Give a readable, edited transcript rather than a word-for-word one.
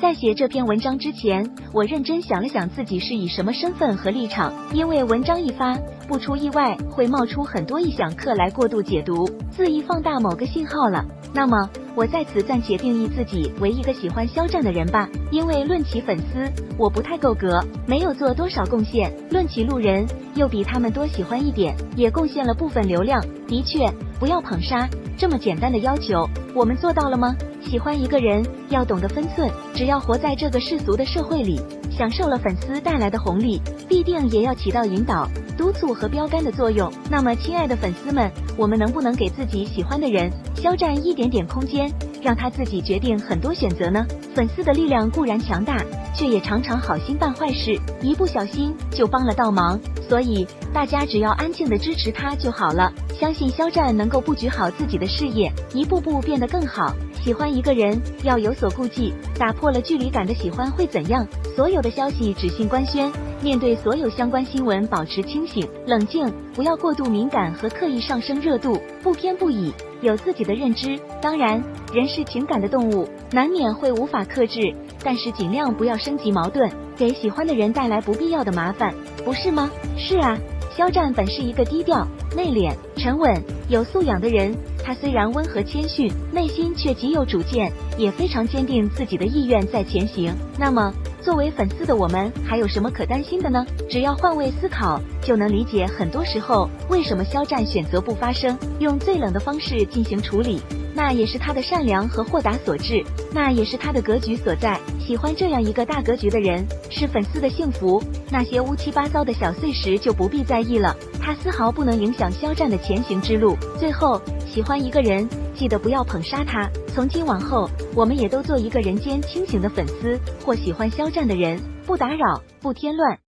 在写这篇文章之前，我认真想了想自己是以什么身份和立场，因为文章一发，不出意外会冒出很多臆想客来过度解读，恣意放大某个信号了。那么我在此暂且定义自己为一个喜欢肖战的人吧，因为论起粉丝，我不太够格，没有做多少贡献；论起路人，又比他们多喜欢一点，也贡献了部分流量。的确，不要捧杀，这么简单的要求，我们做到了吗？喜欢一个人要懂得分寸，只要活在这个世俗的社会里，享受了粉丝带来的红利，必定也要起到引导、督促和标杆的作用。那么亲爱的粉丝们，我们能不能给自己喜欢的人肖战一点点空间，让他自己决定很多选择呢？粉丝的力量固然强大，却也常常好心办坏事，一不小心就帮了倒忙，所以大家只要安静的支持他就好了，相信肖战能够布局好自己的事业，一步步变得更好。喜欢一个人要有所顾忌，打破了距离感的喜欢会怎样？所有的消息只信官宣，面对所有相关新闻保持清醒冷静，不要过度敏感和刻意上升热度，不偏不倚，有自己的认知。当然，人是情感的动物，难免会无法克制，但是尽量不要升级矛盾，给喜欢的人带来不必要的麻烦，不是吗？是啊，肖战本是一个低调、内敛、沉稳、有素养的人，他虽然温和谦逊，内心却极有主见，也非常坚定自己的意愿在前行。那么作为粉丝的我们还有什么可担心的呢？只要换位思考，就能理解很多时候为什么肖战选择不发声，用最冷的方式进行处理，那也是他的善良和豁达所致，那也是他的格局所在。喜欢这样一个大格局的人，是粉丝的幸福，那些乌七八糟的小碎石就不必在意了，他丝毫不能影响肖战的前行之路。最后，喜欢一个人，记得不要捧杀他。从今往后，我们也都做一个人间清醒的粉丝，或喜欢肖战的人，不打扰，不添乱。